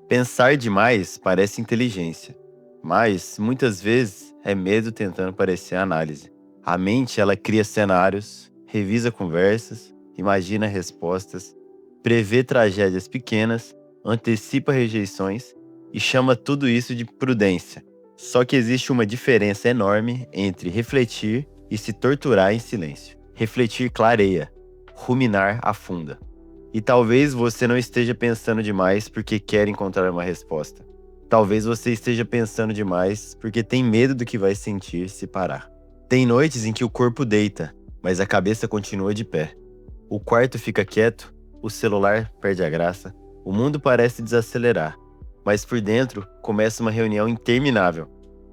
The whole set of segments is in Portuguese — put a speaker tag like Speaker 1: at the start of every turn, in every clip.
Speaker 1: Pensar demais parece inteligência, mas muitas vezes é medo tentando parecer análise. A mente, ela cria cenários, revisa conversas, imagina respostas, prevê tragédias pequenas, antecipa rejeições e chama tudo isso de prudência. Só que existe uma diferença enorme entre refletir e se torturar em silêncio. Refletir clareia, ruminar afunda. E talvez você não esteja pensando demais porque quer encontrar uma resposta. Talvez você esteja pensando demais porque tem medo do que vai sentir se parar. Tem noites em que o corpo deita, mas a cabeça continua de pé. O quarto fica quieto, o celular perde a graça, o mundo parece desacelerar, mas por dentro começa uma reunião interminável.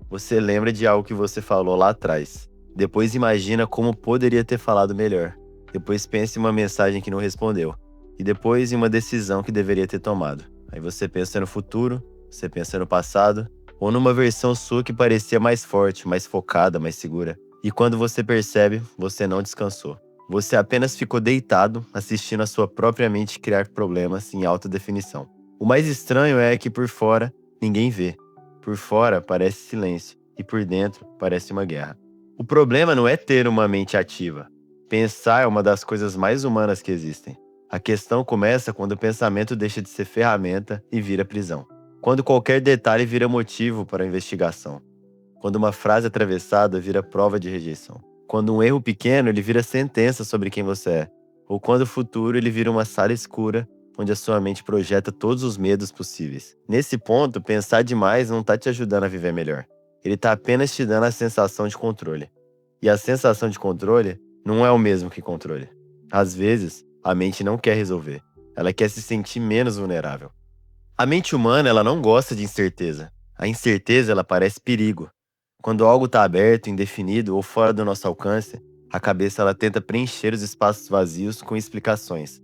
Speaker 1: Você lembra de algo que você falou lá atrás. Depois imagina como poderia ter falado melhor. Depois pensa em uma mensagem que não respondeu. E depois em uma decisão que deveria ter tomado. Aí você pensa no futuro, você pensa no passado, ou numa versão sua que parecia mais forte, mais focada, mais segura. E quando você percebe, você não descansou. Você apenas ficou deitado, assistindo a sua própria mente criar problemas em alta definição. O mais estranho é que por fora, ninguém vê. Por fora parece silêncio, e por dentro parece uma guerra. O problema não é ter uma mente ativa. Pensar é uma das coisas mais humanas que existem. A questão começa quando o pensamento deixa de ser ferramenta e vira prisão. Quando qualquer detalhe vira motivo para a investigação. Quando uma frase atravessada vira prova de rejeição. Quando um erro pequeno ele vira sentença sobre quem você é. Ou quando o futuro ele vira uma sala escura onde a sua mente projeta todos os medos possíveis. Nesse ponto, pensar demais não está te ajudando a viver melhor. Ele está apenas te dando a sensação de controle. E a sensação de controle não é o mesmo que controle. Às vezes, a mente não quer resolver. Ela quer se sentir menos vulnerável. A mente humana, ela não gosta de incerteza. A incerteza, ela parece perigo. Quando algo está aberto, indefinido ou fora do nosso alcance, a cabeça ela tenta preencher os espaços vazios com explicações.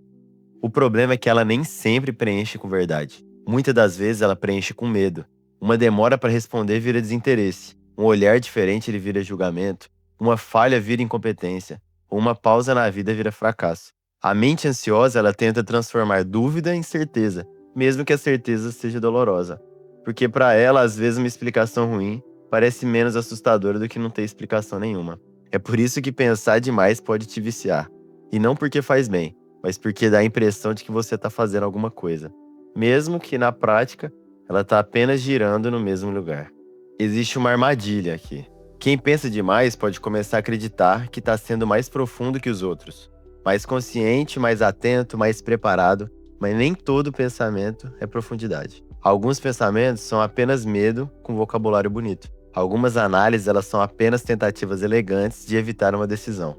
Speaker 1: O problema é que ela nem sempre preenche com verdade. Muitas das vezes ela preenche com medo. Uma demora para responder vira desinteresse. Um olhar diferente ele vira julgamento. Uma falha vira incompetência. Ou uma pausa na vida vira fracasso. A mente ansiosa ela tenta transformar dúvida em certeza, mesmo que a certeza seja dolorosa. Porque para ela, às vezes, uma explicação ruim parece menos assustadora do que não ter explicação nenhuma. É por isso que pensar demais pode te viciar. E não porque faz bem, mas porque dá a impressão de que você está fazendo alguma coisa, mesmo que na prática ela está apenas girando no mesmo lugar. Existe uma armadilha aqui. Quem pensa demais pode começar a acreditar que está sendo mais profundo que os outros, mais consciente, mais atento, mais preparado, mas nem todo pensamento é profundidade. Alguns pensamentos são apenas medo com vocabulário bonito. Algumas análises elas são apenas tentativas elegantes de evitar uma decisão.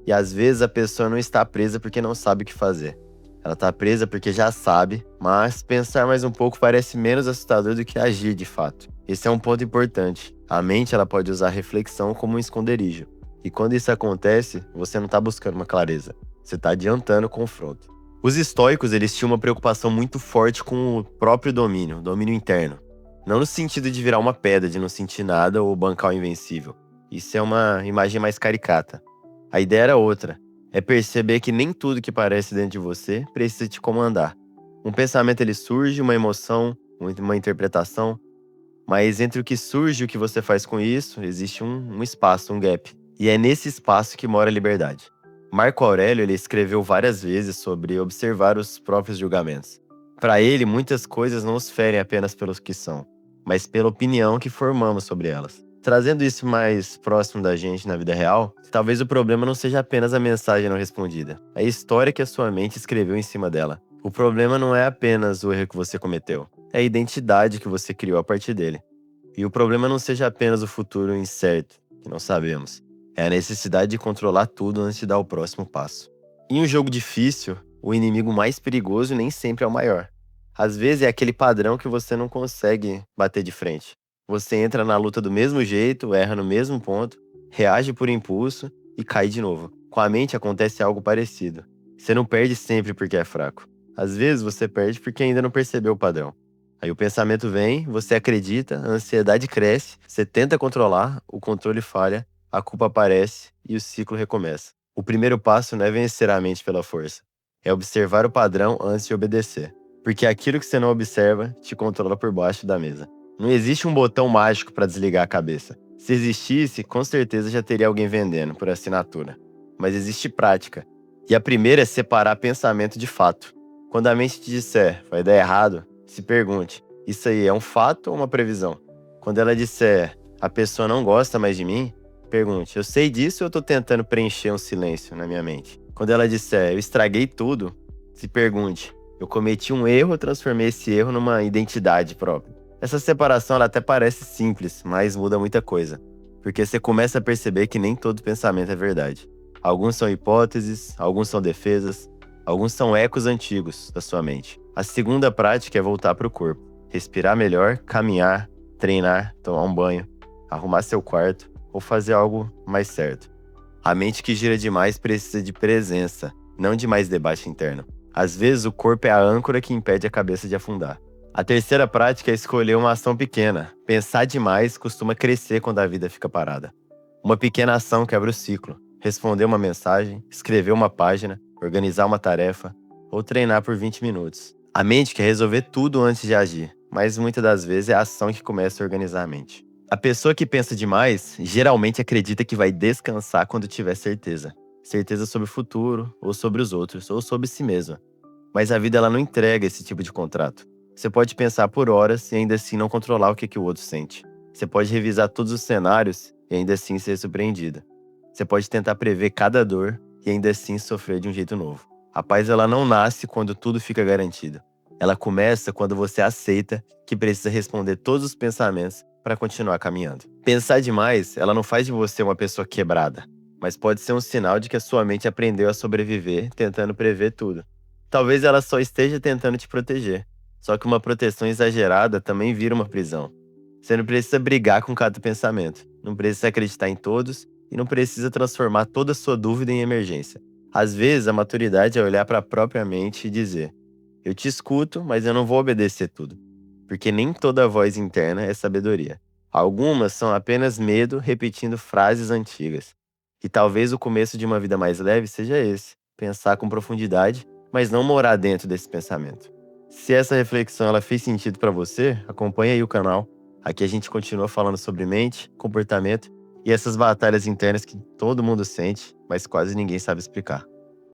Speaker 1: E às vezes a pessoa não está presa porque não sabe o que fazer. Ela está presa porque já sabe, mas pensar mais um pouco parece menos assustador do que agir de fato. Esse é um ponto importante. A mente ela pode usar a reflexão como um esconderijo. E quando isso acontece, você não está buscando uma clareza. Você está adiantando o confronto. Os estoicos eles tinham uma preocupação muito forte com o próprio domínio, domínio interno. Não no sentido de virar uma pedra, de não sentir nada ou bancar o invencível. Isso é uma imagem mais caricata. A ideia era outra. É perceber que nem tudo que aparece dentro de você precisa te comandar. Um pensamento ele surge, uma emoção, uma interpretação, mas entre o que surge e o que você faz com isso, existe um espaço, um gap. E é nesse espaço que mora a liberdade. Marco Aurélio ele escreveu várias vezes sobre observar os próprios julgamentos. Para ele, muitas coisas não os ferem apenas pelos que são, mas pela opinião que formamos sobre elas. Trazendo isso mais próximo da gente na vida real, talvez o problema não seja apenas a mensagem não respondida, é a história que a sua mente escreveu em cima dela. O problema não é apenas o erro que você cometeu, é a identidade que você criou a partir dele. E o problema não seja apenas o futuro incerto, que não sabemos. É a necessidade de controlar tudo antes de dar o próximo passo. Em um jogo difícil, o inimigo mais perigoso nem sempre é o maior. Às vezes é aquele padrão que você não consegue bater de frente. Você entra na luta do mesmo jeito, erra no mesmo ponto, reage por impulso e cai de novo. Com a mente acontece algo parecido. Você não perde sempre porque é fraco. Às vezes você perde porque ainda não percebeu o padrão. Aí o pensamento vem, você acredita, a ansiedade cresce, você tenta controlar, o controle falha, a culpa aparece e o ciclo recomeça. O primeiro passo não é vencer a mente pela força, é observar o padrão antes de obedecer. Porque aquilo que você não observa te controla por baixo da mesa. Não existe um botão mágico para desligar a cabeça. Se existisse, com certeza já teria alguém vendendo por assinatura. Mas existe prática. E a primeira é separar pensamento de fato. Quando a mente te disser, vai dar errado, se pergunte, isso aí é um fato ou uma previsão? Quando ela disser, a pessoa não gosta mais de mim, pergunte, eu sei disso ou eu tô tentando preencher um silêncio na minha mente? Quando ela disser, eu estraguei tudo, se pergunte, eu cometi um erro ou transformei esse erro numa identidade própria? Essa separação ela até parece simples, mas muda muita coisa. Porque você começa a perceber que nem todo pensamento é verdade. Alguns são hipóteses, alguns são defesas, alguns são ecos antigos da sua mente. A segunda prática é voltar para o corpo. Respirar melhor, caminhar, treinar, tomar um banho, arrumar seu quarto ou fazer algo mais certo. A mente que gira demais precisa de presença, não de mais debate interno. Às vezes o corpo é a âncora que impede a cabeça de afundar. A terceira prática é escolher uma ação pequena. Pensar demais costuma crescer quando a vida fica parada. Uma pequena ação quebra o ciclo. Responder uma mensagem, escrever uma página, organizar uma tarefa ou treinar por 20 minutos. A mente quer resolver tudo antes de agir, mas muitas das vezes é a ação que começa a organizar a mente. A pessoa que pensa demais geralmente acredita que vai descansar quando tiver certeza. Certeza sobre o futuro, ou sobre os outros, ou sobre si mesma. Mas a vida ela não entrega esse tipo de contrato. Você pode pensar por horas e ainda assim não controlar o que o outro sente. Você pode revisar todos os cenários e ainda assim ser surpreendida. Você pode tentar prever cada dor e ainda assim sofrer de um jeito novo. A paz ela não nasce quando tudo fica garantido. Ela começa quando você aceita que precisa responder todos os pensamentos para continuar caminhando. Pensar demais, ela não faz de você uma pessoa quebrada, mas pode ser um sinal de que a sua mente aprendeu a sobreviver tentando prever tudo. Talvez ela só esteja tentando te proteger. Só que uma proteção exagerada também vira uma prisão. Você não precisa brigar com cada pensamento, não precisa acreditar em todos e não precisa transformar toda a sua dúvida em emergência. Às vezes, a maturidade é olhar para a própria mente e dizer: eu te escuto, mas eu não vou obedecer tudo. Porque nem toda voz interna é sabedoria. Algumas são apenas medo repetindo frases antigas. E talvez o começo de uma vida mais leve seja esse: pensar com profundidade, mas não morar dentro desse pensamento. Se essa reflexão ela fez sentido para você, acompanhe aí o canal. Aqui a gente continua falando sobre mente, comportamento e essas batalhas internas que todo mundo sente, mas quase ninguém sabe explicar.